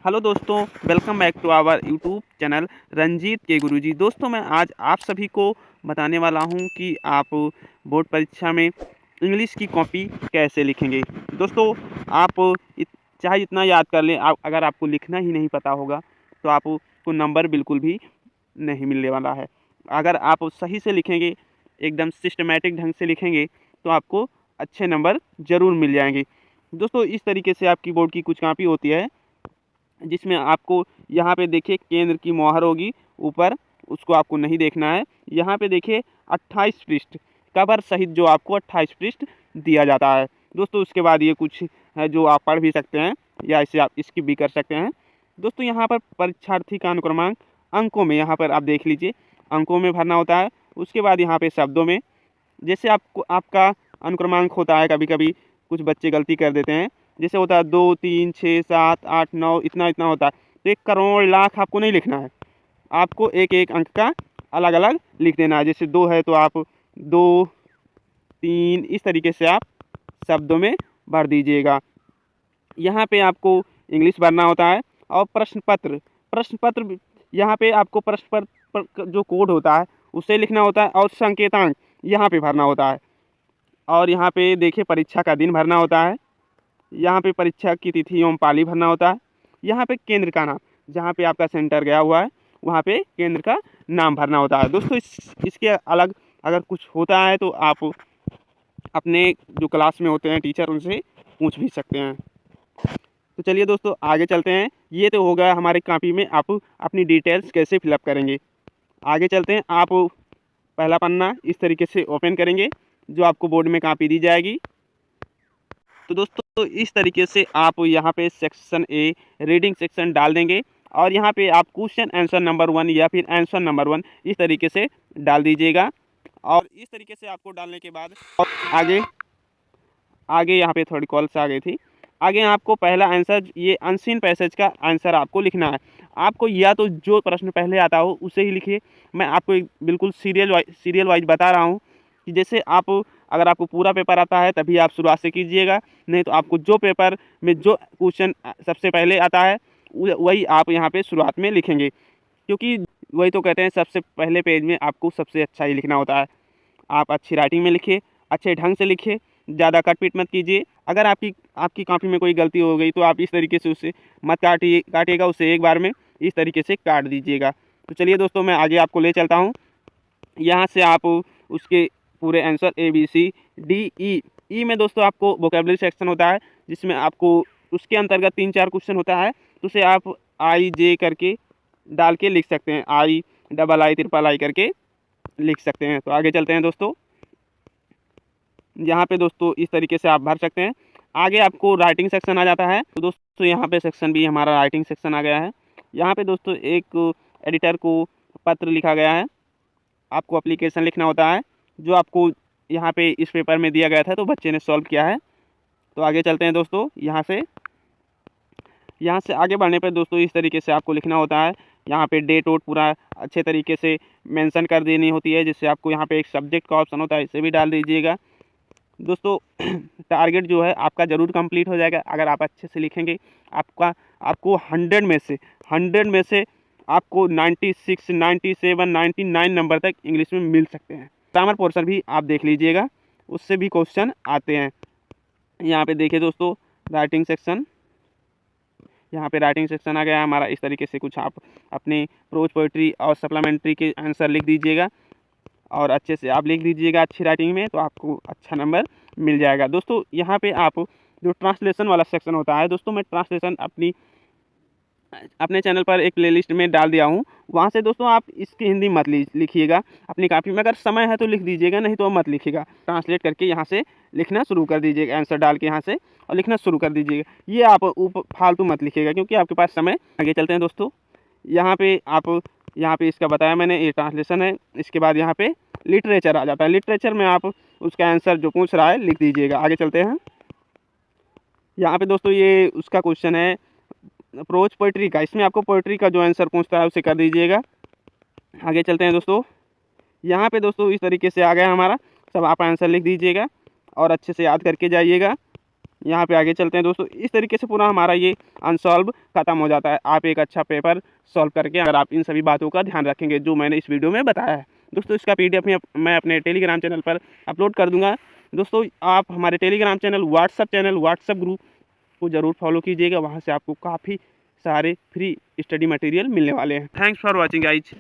Hello दोस्तों, welcome back to our YouTube channel Ranjeet के गुरुजी। दोस्तों, मैं आज आप सभी को बताने वाला हूं कि आप बोर्ड परीक्षा में इंग्लिश की कॉपी कैसे लिखेंगे। दोस्तों, आप चाहे जितना याद कर लें, अगर आपको लिखना ही नहीं पता होगा तो आपको नंबर बिल्कुल भी नहीं मिलने वाला है। अगर आप सही से लिखेंगे, एकदम सिस्टमेटिक ढंग से लिखेंगे तो आपको अच्छे नंबर ज़रूर मिल जाएंगे। दोस्तों, इस तरीके से आपकी बोर्ड की कुछ कॉपी होती है जिसमें आपको यहाँ पे देखिए केंद्र की मोहर होगी ऊपर, उसको आपको नहीं देखना है। यहाँ पे देखिए 28 पृष्ठ कवर सहित जो आपको 28 पृष्ठ दिया जाता है। दोस्तों, उसके बाद ये कुछ है जो आप पढ़ भी सकते हैं या इसे आप स्किप भी कर सकते हैं। दोस्तों, यहाँ पर परीक्षार्थी का अनुक्रमांक अंकों में, यहाँ पर आप देख लीजिए, अंकों में भरना होता है। उसके बाद यहाँ पे शब्दों में, जैसे आपको आपका अनुक्रमांक होता है, कभी कभी कुछ बच्चे गलती कर देते हैं, जैसे होता है 2 3 6 7 8 9, इतना इतना होता है। तो 1 करोड़ लाख आपको नहीं लिखना है, आपको एक एक अंक का अलग अलग लिख देना है। जैसे 2 है तो आप 2 3 इस तरीके से आप शब्दों में भर दीजिएगा। यहाँ पे आपको इंग्लिश भरना होता है। और प्रश्न पत्र यहाँ पे आपको प्रश्न पत्र पर जो कोड होता है उसे लिखना होता है, और संकेतांक यहाँ पे भरना होता है। और यहाँ पे देखिए परीक्षा का दिन भरना होता है, यहाँ पे परीक्षा की तिथि एवं पाली भरना होता है। यहाँ पे केंद्र का नाम, जहाँ पे आपका सेंटर गया हुआ है वहाँ पे केंद्र का नाम भरना होता है। दोस्तों, इसके अलग अगर कुछ होता है तो आप अपने जो क्लास में होते हैं टीचर, उनसे पूछ भी सकते हैं। तो चलिए दोस्तों, आगे चलते हैं। ये तो हो गया हमारे कॉपी में आप अपनी डिटेल्स कैसे फिलअप करेंगे। आगे चलते हैं। आप पहला पन्ना इस तरीके से ओपन करेंगे जो आपको बोर्ड में कॉपी दी जाएगी। तो दोस्तों, इस तरीके से आप यहाँ पे सेक्शन ए रीडिंग सेक्शन डाल देंगे, और यहाँ पे आप क्वेश्चन आंसर नंबर 1 या फिर आंसर नंबर 1 इस तरीके से डाल दीजिएगा। और इस तरीके से आपको डालने के बाद आगे आगे यहाँ पे थोड़ी कॉल्स आ गई थी। आगे आपको पहला आंसर, ये अनसीन पैसेज का आंसर आपको लिखना है। आपको या तो जो प्रश्न पहले आता हो उसे ही लिखिए। मैं आपको बिल्कुल सीरियल वाइज बता रहा हूँ कि जैसे आप, अगर आपको पूरा पेपर आता है तभी आप शुरुआत से कीजिएगा, नहीं तो आपको जो पेपर में जो क्वेश्चन सबसे पहले आता है वही आप यहाँ पे शुरुआत में लिखेंगे, क्योंकि वही तो कहते हैं सबसे पहले पेज में आपको सबसे अच्छा ही लिखना होता है। आप अच्छी राइटिंग में लिखिए, अच्छे ढंग से लिखिए, ज़्यादा कटपीट मत कीजिए। अगर आपकी कॉपी में कोई गलती हो गई तो आप इस तरीके से उसे मत काटिएगा, उसे एक बार में इस तरीके से काट दीजिएगा। तो चलिए दोस्तों, मैं आगे आपको ले चलता हूँ। यहाँ से आप उसके पूरे आंसर ABCD E में दोस्तों आपको वोकेबलरी सेक्शन होता है, जिसमें आपको उसके अंतर्गत 3-4 क्वेश्चन होता है, तो उसे आप IJ करके डाल के लिख सकते हैं, II करके लिख सकते हैं। तो आगे चलते हैं दोस्तों। यहाँ पे दोस्तों इस तरीके से आप भर सकते हैं। आगे आपको राइटिंग सेक्शन आ जाता है। तो दोस्तों, यहाँ पे सेक्शन भी हमारा राइटिंग सेक्शन आ गया है। यहाँ पे दोस्तों एक एडिटर को पत्र लिखा गया है, आपको एप्लीकेशन लिखना होता है, जो आपको यहाँ पे इस पेपर में दिया गया था, तो बच्चे ने सॉल्व किया है। तो आगे चलते हैं दोस्तों। यहाँ से आगे बढ़ने पर दोस्तों इस तरीके से आपको लिखना होता है। यहाँ पे डेट वोट पूरा अच्छे तरीके से मेंशन कर देनी होती है, जिससे आपको यहाँ पे एक सब्जेक्ट का ऑप्शन होता है, इसे भी डाल दीजिएगा। दोस्तों, टारगेट जो है आपका ज़रूर कंप्लीट हो जाएगा अगर आप अच्छे से लिखेंगे। आपको 100 में से आपको 96, 97, 99 नंबर तक इंग्लिश में मिल सकते हैं। ग्रामर पोर्शन भी आप देख लीजिएगा, उससे भी क्वेश्चन आते हैं। यहाँ पे देखिए दोस्तों, राइटिंग सेक्शन, यहाँ पे राइटिंग सेक्शन आ गया हमारा। इस तरीके से कुछ आप अपने प्रोज पोइट्री और सप्लीमेंट्री के आंसर लिख दीजिएगा, और अच्छे से आप लिख दीजिएगा अच्छी राइटिंग में, तो आपको अच्छा नंबर मिल जाएगा। दोस्तों, यहाँ पे आप जो ट्रांसलेशन वाला सेक्शन होता है, दोस्तों मैं ट्रांसलेशन अपने चैनल पर एक प्लेलिस्ट में डाल दिया हूँ, वहाँ से दोस्तों आप इसकी हिंदी मत लिखिएगा अपनी कॉपी में। अगर समय है तो लिख दीजिएगा, नहीं तो मत लिखिएगा। ट्रांसलेट करके यहाँ से लिखना शुरू कर दीजिएगा, आंसर डाल के यहाँ से और लिखना शुरू कर दीजिएगा। ये आप फालतू मत लिखिएगा, क्योंकि आपके पास समय। आगे चलते हैं दोस्तों। यहाँ पे इसका बताया मैंने, ये ट्रांसलेशन है। इसके बाद यहाँ पे लिटरेचर आ जाता है। लिटरेचर में आप उसका आंसर जो पूछ रहा है लिख दीजिएगा। आगे चलते हैं। यहाँ पे दोस्तों ये उसका क्वेश्चन है प्रोज पोइट्री का, इसमें आपको पोइट्री का जो आंसर पूछता है उसे कर दीजिएगा। आगे चलते हैं दोस्तों। यहाँ पे दोस्तों इस तरीके से आ गया हमारा, सब आप आंसर लिख दीजिएगा और अच्छे से याद करके जाइएगा। यहाँ पे आगे चलते हैं दोस्तों। इस तरीके से पूरा हमारा ये अनसॉल्व खत्म हो जाता है। आप एक अच्छा पेपर सॉल्व करके अगर आप इन सभी बातों का ध्यान रखेंगे जो मैंने इस वीडियो में बताया है दोस्तों, इसका PDF मैं अपने टेलीग्राम चैनल पर अपलोड कर दूंगा दोस्तों। आप हमारे टेलीग्राम चैनल, व्हाट्सअप ग्रुप को ज़रूर फॉलो कीजिएगा। वहाँ से आपको काफ़ी सारे फ्री स्टडी मटेरियल मिलने वाले हैं। Thanks for watching guys.